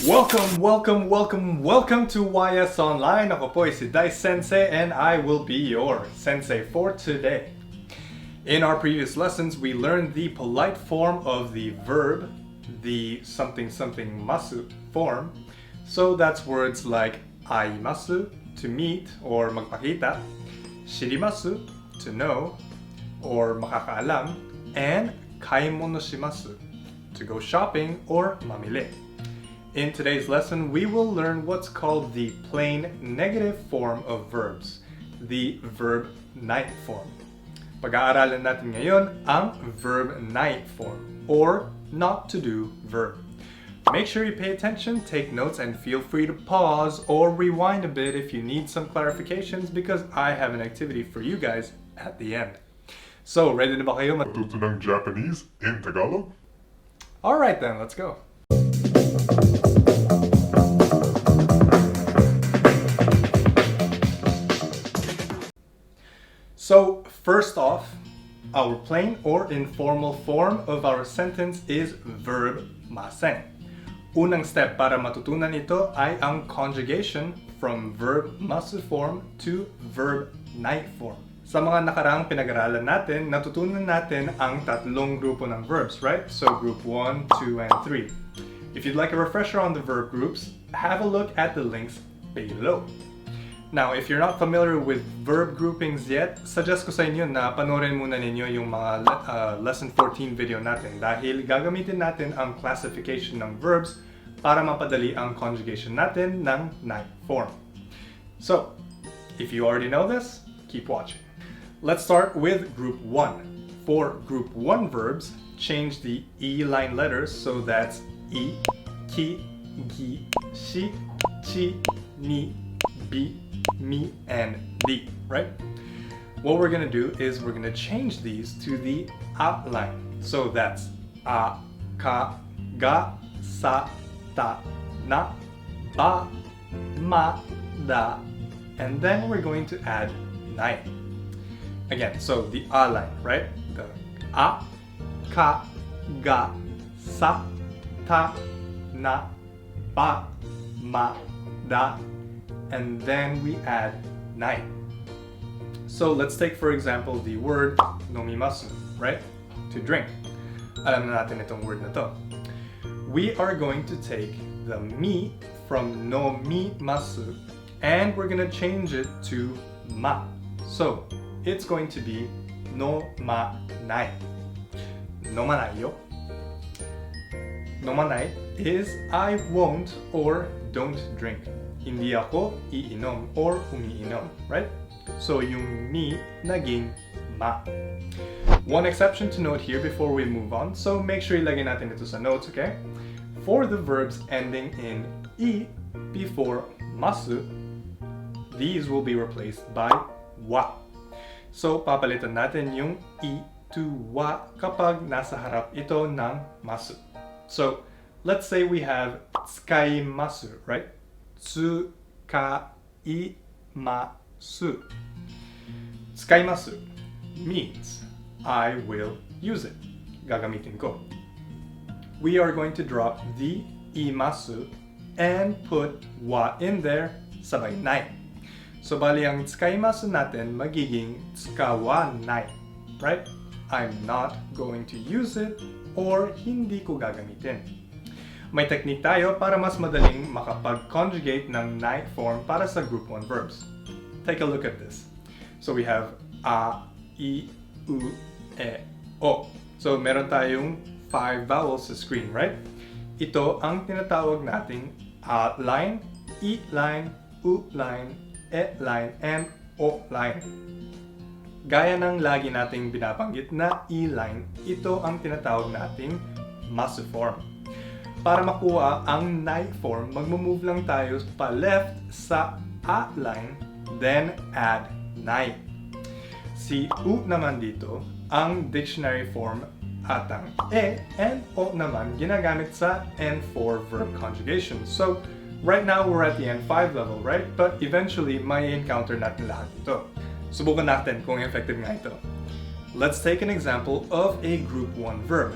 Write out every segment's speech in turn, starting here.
Welcome to YS Online. Ako po si Sensei and I will be your sensei for today. In our previous lessons, we learned the polite form of the verb, the something something masu form. So that's words like aimasu, to meet or magpakita, shirimasu, to know or makakaalam, and kaimono shimasu, to go shopping or mamili. In today's lesson, we will learn what's called the plain negative form of verbs, the verb night form. Pag-aaralan natin ngayon ang verb night form, or not to do verb. Make sure you pay attention, take notes, and feel free to pause or rewind a bit if you need some clarifications because I have an activity for you guys at the end. So, ready na ba kayo matuto ng Japanese in Tagalog? Alright then, let's go. So, first off, our plain or informal form of our sentence is verb masen. Unang step para matutunan ito ay ang conjugation from verb masu form to verb night form. Sa mga nakaraang pinag-aralan natin, natutunan natin ang tatlong grupo ng verbs, right? So, group 1, 2, and 3. If you'd like a refresher on the verb groups, have a look at the links below. Now, if you're not familiar with verb groupings yet, suggest ko sa inyo na panoorin muna ninyo yung mga lesson 14 video natin dahil gagamitin natin ang classification ng verbs para mapadali ang conjugation natin ng night form. So, if you already know this, keep watching. Let's start with group 1. For group 1 verbs, change the E line letters so that's I, ki, gi, shi, chi, ni, bi, mi, and di, right? What we're gonna do is we're gonna change these to the A line. So that's A, ka, ga, sa, ta, na, ba, ma, da, and then we're going to add nai. Again, so the A line, right? The A, ka, ga, sa, ta, na, ba, ma, da, and then we add nai. So let's take for example the word nomimasu, right? To drink. Alam na natin itong word na to. We are going to take the mi from nomimasu and we're gonna change it to ma. So it's going to be no ma nai. No manai yo. No manai is I won't or don't drink. Hindi ako iinom or umiinom, right? So yung mi naging ma. One exception to note here before we move on, so make sure ilagay natin ito sa notes, okay? For the verbs ending in I before masu, these will be replaced by wa. So papalitan natin yung I to wa kapag nasa harap ito ng masu. So let's say we have tsukaimasu, right? Tsukaimasu. Tsukaimasu means I will use it. Gagamitin ko. We are going to drop the imasu and put wa in there sabay nai. So bali ang tsukaimasu natin magiging tsukawanai, right? I'm not going to use it or hindi ko gagamitin. May technique tayo para mas madaling makapag-conjugate ng night form para sa group 1 verbs. Take a look at this. So we have a, i, u, e, o. So meron tayong 5 vowels sa screen, right? Ito ang tinatawag nating a line, i line, u line, e line, and o line. Gaya ng lagi nating binabanggit na i line, ito ang tinatawag nating masu form. Para makuha ang night form, magmo-move lang tayo pa left sa A line, then add nai. Si U naman dito, ang dictionary form at ang E and O naman ginagamit sa N4 verb conjugation. So, right now we're at the N5 level, right? But eventually, may encounter natin lahat ito. Subukan natin kung effective nga ito. Let's take an example of a group 1 verb,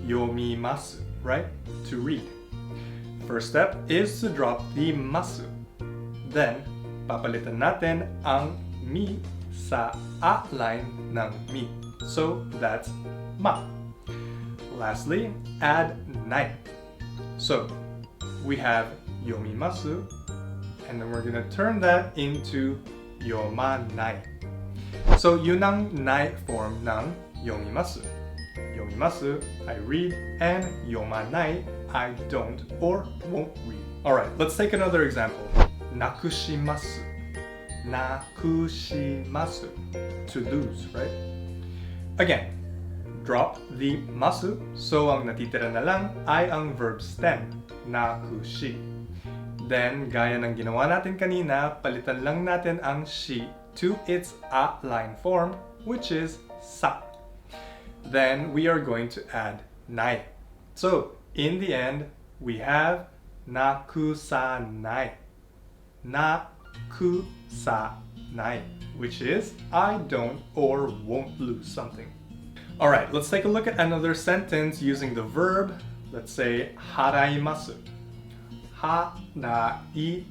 yomimasu, right? To read. First step is to drop the masu. Then, papalitan natin ang mi sa a line ng mi. So, that's ma. Lastly, add nai. So, we have yomimasu, and then we're gonna turn that into yomanai. So, yun ang nai form ng yomimasu. Yomimasu, I read, and yomanai, I don't or won't read. Alright, let's take another example. Nakushimasu. Nakushimasu. To lose, right? Again, drop the masu, so ang natitira na lang ay ang verb stem, nakushi. Then, gaya ng ginawa natin kanina, palitan lang natin ang shi to its a line form, which is sa. Then, we are going to add nai. So, in the end, we have nakusanai. Nakusanai, which is I don't or won't lose something. Alright, let's take a look at another sentence using the verb. Let's say haraimasu. Haraimasu.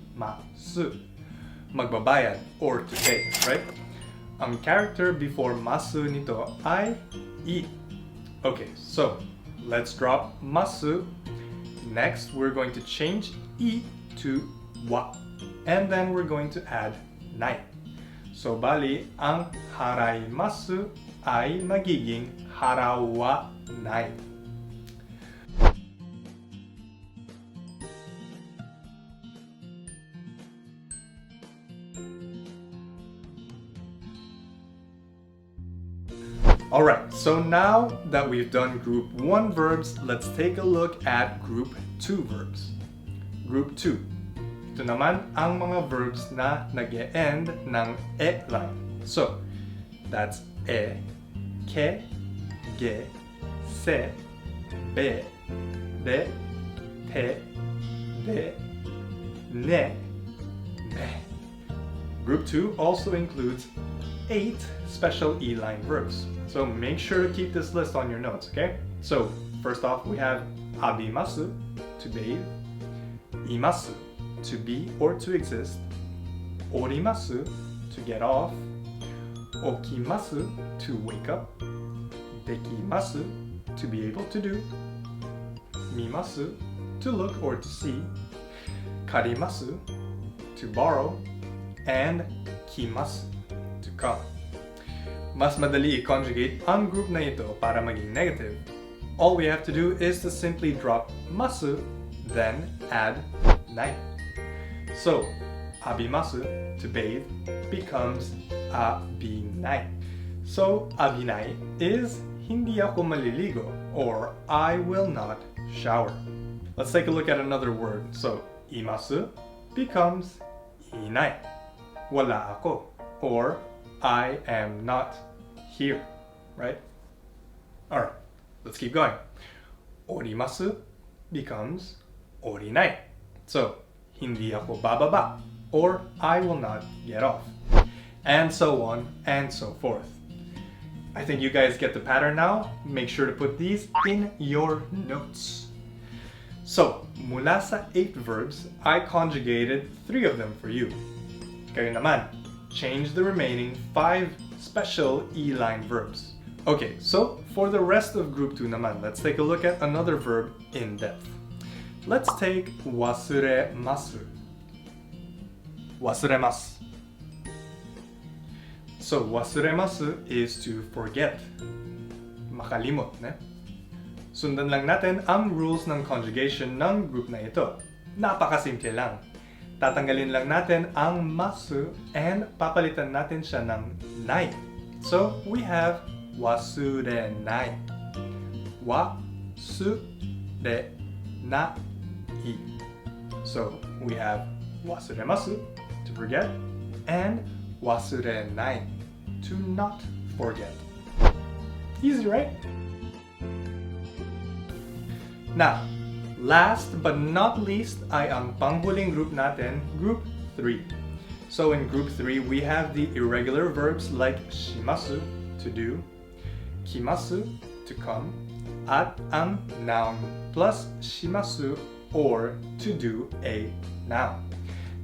Magbabayad or to pay, right? Ang character before masu nito ay I. Okay, so let's drop masu. Next, we're going to change I to wa. And then we're going to add nai. So bali, ang haraimasu ay magiging harawanai. Alright, so now that we've done group 1 verbs, let's take a look at group 2 verbs. Group 2. Ito naman ang mga verbs na nag-e-end ng e line. So, that's e, ke, ge, se, be, de, te, de, ne, me. Group 2 also includes 8 special E-line verbs. So make sure to keep this list on your notes, okay? So, first off, we have abimasu, to bathe, imasu, to be or to exist, orimasu, to get off, okimasu, to wake up, dekimasu, to be able to do, mimasu, to look or to see, karimasu, to borrow, and kimasu, to come. Mas madali i-conjugate ang group na ito para maging negative. All we have to do is to simply drop masu, then add nai. So, abimasu, to bathe, becomes abinai. So, abinai is hindi ako maliligo, or I will not shower. Let's take a look at another word. So, imasu becomes inai. Wala ako, or I am not here, right? Alright, let's keep going. Orimasu becomes orinai. So, hindi ako bababa, or I will not get off. And so on and so forth. I think you guys get the pattern now. Make sure to put these in your notes. So, mula sa 8 verbs, I conjugated 3 of them for you. Kayo naman, change the remaining 5 special E-line verbs. Okay, so for the rest of group 2 naman, let's take a look at another verb in depth. Let's take wasuremasu. Wasuremasu. So wasuremasu is to forget. Makalimot, ne? Sundan lang natin ang rules ng conjugation ng group na ito. Napakasimple lang. Tatanggalin lang natin ang masu and papalitan natin siya ng nai. So, we have wasurenai. Wasurenai. So, we have wasuremasu, to forget, and wasurenai, to not forget. Easy, right? Now, last but not least ay ang panghuling group natin, group 3. So in group 3, we have the irregular verbs like shimasu, to do, kimasu, to come, at ang noun plus shimasu or to do a noun.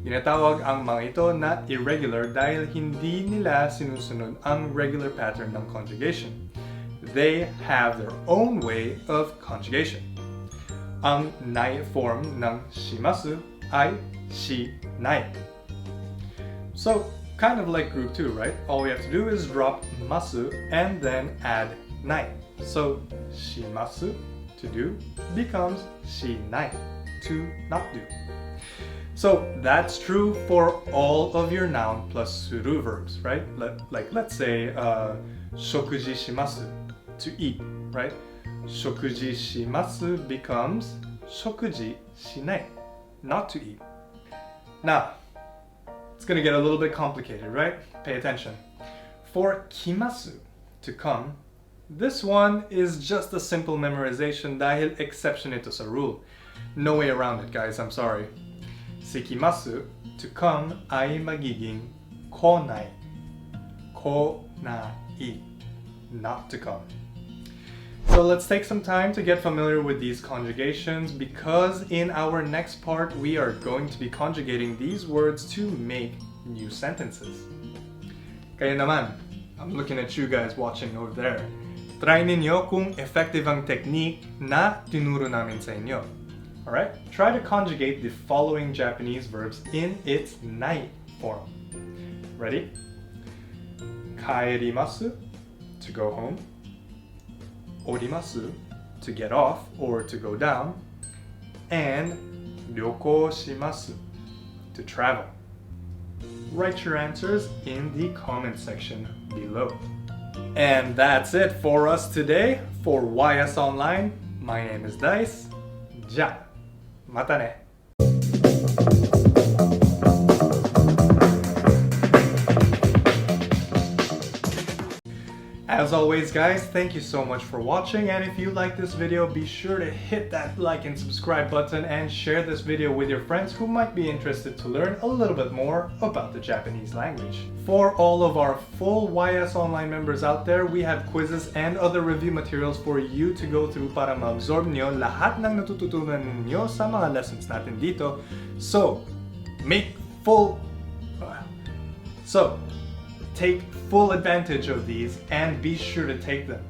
Tinatawag ang mga ito na irregular dahil hindi nila sinusunod ang regular pattern ng conjugation. They have their own way of conjugation. Ang nai form ng shimasu ay shinai. So, kind of like group 2, right? All we have to do is drop masu and then add nai. So, shimasu, to do, becomes shinai, to not do. So that's true for all of your noun plus suru verbs, right? Let's say shokuji shimasu, to eat, right? Shokuji shimasu becomes shokuji shinai, not to eat. Now, it's gonna get a little bit complicated, right? Pay attention. For kimasu, to come, this one is just a simple memorization dahil exception ito sa rule. No way around it, guys, I'm sorry. Si kimasu, to come, ay magiging konai. Konai, not to come. So let's take some time to get familiar with these conjugations because in our next part, we are going to be conjugating these words to make new sentences. Kaya naman, I'm looking at you guys watching over there. Try ninyo kung effective ang technique na tinuro namin sa inyo. Alright, try to conjugate the following Japanese verbs in its nai form. Ready? Kaerimasu, to go home. Orimasu, to get off or to go down. And ryoko shimasu, to travel. Write your answers in the comment section below. And that's it for us today. For YS Online, my name is Dice. Ja, mata ne. As always, guys, thank you so much for watching, and if you like this video, be sure to hit that like and subscribe button and share this video with your friends who might be interested to learn a little bit more about the Japanese language. For all of our full YS Online members out there, we have quizzes and other review materials for you to go through para ma-absorb nyo lahat ng natututunan ninyo sa mga lessons natin dito. Take full advantage of these and be sure to take them.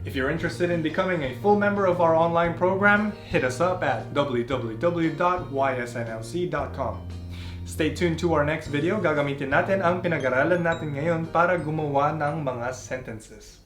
If you're interested in becoming a full member of our online program, hit us up at www.ysnlc.com. Stay tuned to our next video. Gagamitin natin ang pinag-aralan natin ngayon para gumawa ng mga sentences.